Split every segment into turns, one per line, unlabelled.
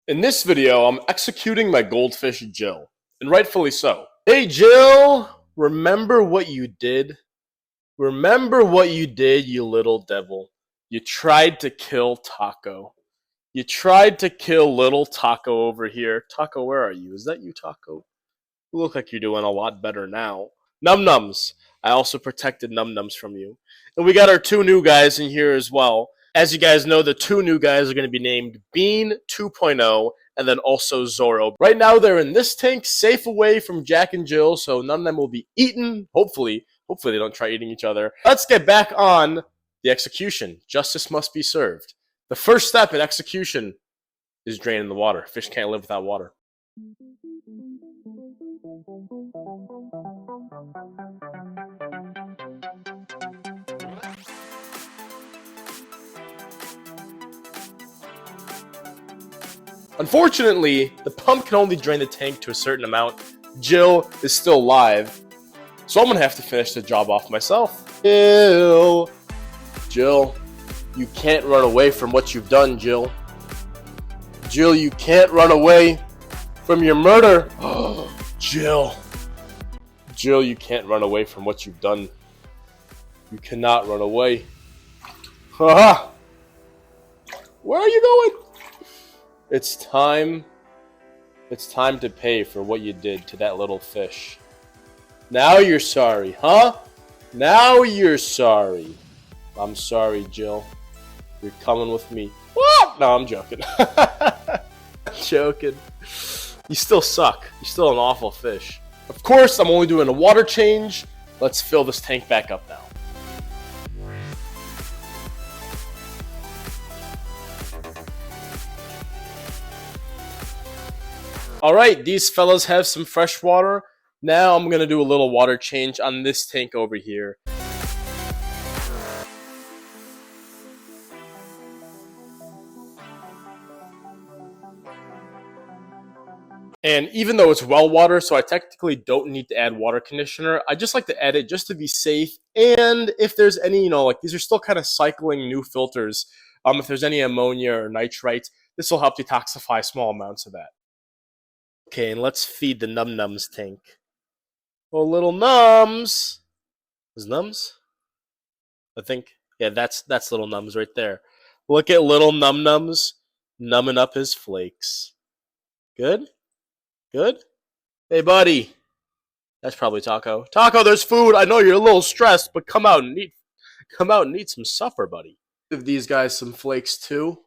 In this video, I'm executing my goldfish Jill, and rightfully so. Hey Jill, remember what you did? Remember what you did, you little devil. You tried to kill Taco. You tried to kill little Taco over here. Taco, where are you? Is that you, Taco? You look like you're doing a lot better now. Num Nums. I also protected Num Nums from you. And we got our two new guys in here as well. As you guys know, the two new guys are going to be named Bean 2.0 and then also Zorro. Right now, they're in this tank, safe away from Jack and Jill, so none of them will be eaten. Hopefully they don't try eating each other. Let's get back on the execution. Justice must be served. The first step in execution is draining the water. Fish can't live without water. Unfortunately, the pump can only drain the tank to a certain amount. Jill is still alive, so I'm gonna have to finish the job off myself. Jill, you can't run away from what you've done, Jill. Jill, you can't run away from your murder. Jill, you can't run away from what you've done. You cannot run away. Haha! Where are you going? It's time to pay for what you did to that little fish. Now you're sorry, huh? Now you're sorry. I'm sorry, Jill. You're coming with me. What? No, I'm joking. Joking. You still suck. You're still an awful fish. Of course, I'm only doing a water change. Let's fill this tank back up now. Alright, these fellas have some fresh water. Now I'm going to do a little water change on this tank over here. And even though it's well water, so I technically don't need to add water conditioner, I just like to add it just to be safe. And if there's any, like these are still kind of cycling new filters. If there's any ammonia or nitrite, this will help detoxify small amounts of that. Okay, and let's feed the Num Nums tank. Oh, little Nums. Is Nums? I think. Yeah, that's little Nums right there. Look at little Num Nums numbing up his flakes. Good? Good? Hey, buddy. That's probably Taco. Taco, there's food. I know you're a little stressed, but come out and eat some supper, buddy. Give these guys some flakes too.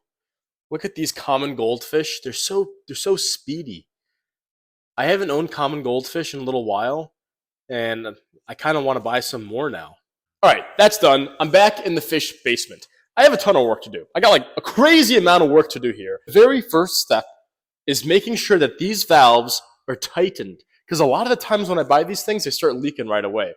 Look at these common goldfish. They're so speedy. I haven't owned common goldfish in a little while, and I kind of want to buy some more now. Alright, that's done. I'm back in the fish basement. I have a ton of work to do. I got like a crazy amount of work to do here. The very first step is making sure that these valves are tightened, because a lot of the times when I buy these things, they start leaking right away.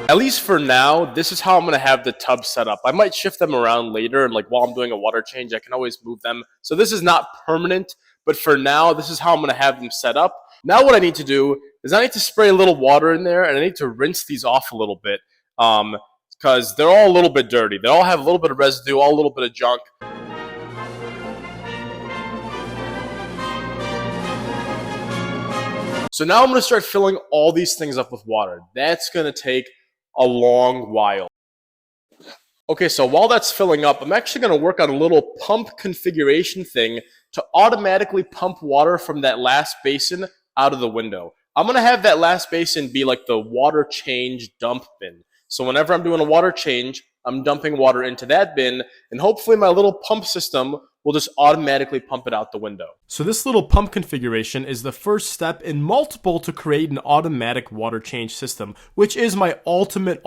At least for now, this is how I'm going to have the tub set up. I might shift them around later, and like while I'm doing a water change, I can always move them. So this is not permanent, but for now, this is how I'm going to have them set up. Now what I need to do is I need to spray a little water in there, and I need to rinse these off a little bit because they're all a little bit dirty. They all have a little bit of residue, all a little bit of junk. So now I'm going to start filling all these things up with water. That's going to take a long while. Okay, so while that's filling up, I'm actually going to work on a little pump configuration thing to automatically pump water from that last basin out of the window. I'm going to have that last basin be like the water change dump bin. So whenever I'm doing a water change, I'm dumping water into that bin, and hopefully my little pump system will just automatically pump it out the window. So this little pump configuration is the first step in multiple to create an automatic water change system, which is my ultimate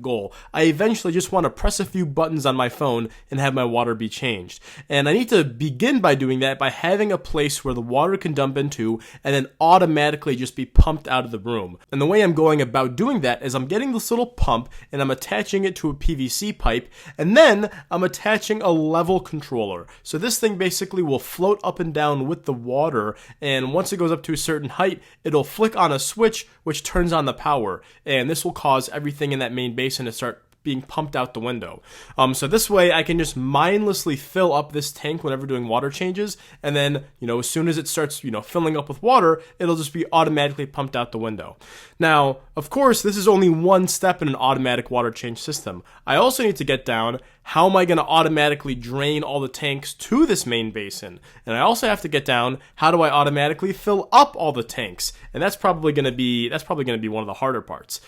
goal. I eventually just want to press a few buttons on my phone and have my water be changed. And I need to begin by doing that by having a place where the water can dump into and then automatically just be pumped out of the room. And the way I'm going about doing that is I'm getting this little pump and I'm attaching it to a PVC pipe, and then I'm attaching a level controller. So this thing basically will float up and down with the water, and once it goes up to a certain height, it'll flick on a switch which turns on the power, and this will cause everything in that main basin to start being pumped out the window. So this way I can just mindlessly fill up this tank whenever doing water changes, and then, as soon as it starts, filling up with water, it'll just be automatically pumped out the window. Now, of course, this is only one step in an automatic water change system. I also need to get down, how am I going to automatically drain all the tanks to this main basin? And I also have to get down, how do I automatically fill up all the tanks? And that's probably going to be one of the harder parts.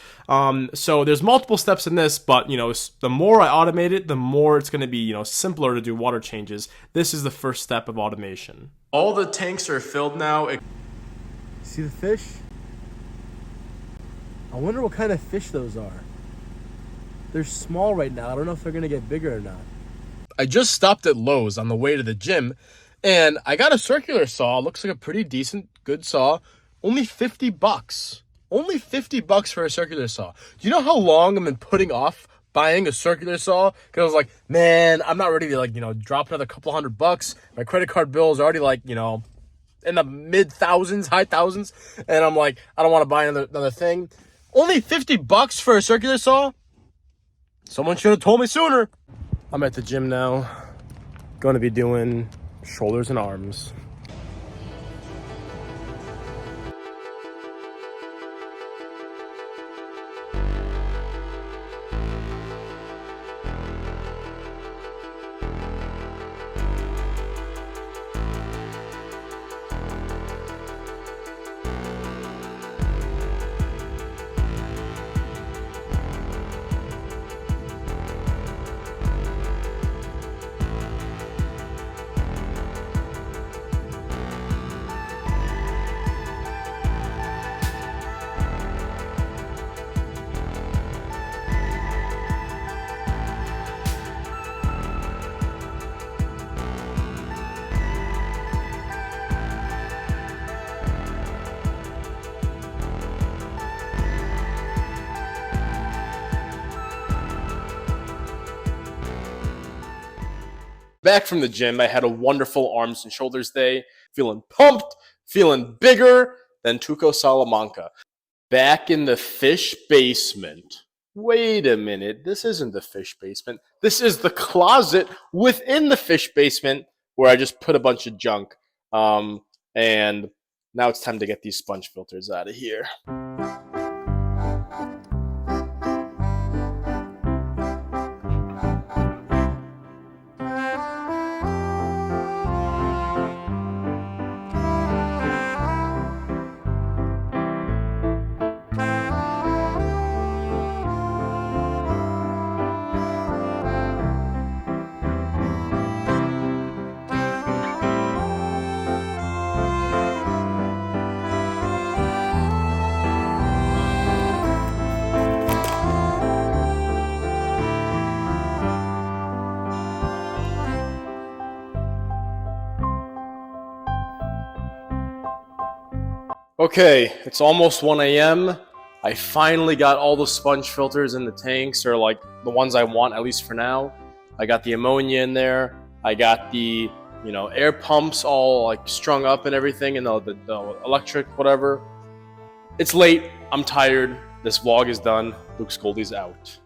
So there's multiple steps in this, but the more I automate it, the more it's going to be simpler to do water changes. This is the first step of automation. All the tanks are filled now.
See the fish? I wonder what kind of fish those are. They're small right now. I don't know if they're going to get bigger or not.
I just stopped at Lowe's on the way to the gym, and I got a circular saw. Looks like a pretty decent, good saw. Only $50. Only $50 for a circular saw. Do you know how long I've been putting off buying a circular saw? Because I was like, man, I'm not ready to drop another couple $100. My credit card bill is already in the mid thousands, high thousands, and I'm like, I don't want to buy another thing. Only $50 for a circular saw? Someone should have told me sooner. I'm at the gym now. Going to be doing shoulders and arms. Back from the gym, I had a wonderful arms and shoulders day, feeling pumped, feeling bigger than Tuco Salamanca. Back in the fish basement. Wait a minute, this isn't the fish basement. This is the closet within the fish basement where I just put a bunch of junk. And now it's time to get these sponge filters out of here. Okay, it's almost 1 a.m. I finally got all the sponge filters in the tanks, or like the ones I want, at least for now. I got the ammonia in there. I got the, air pumps all like strung up and everything, and the electric, whatever. It's late. I'm tired. This vlog is done. Luke Scoldy's out.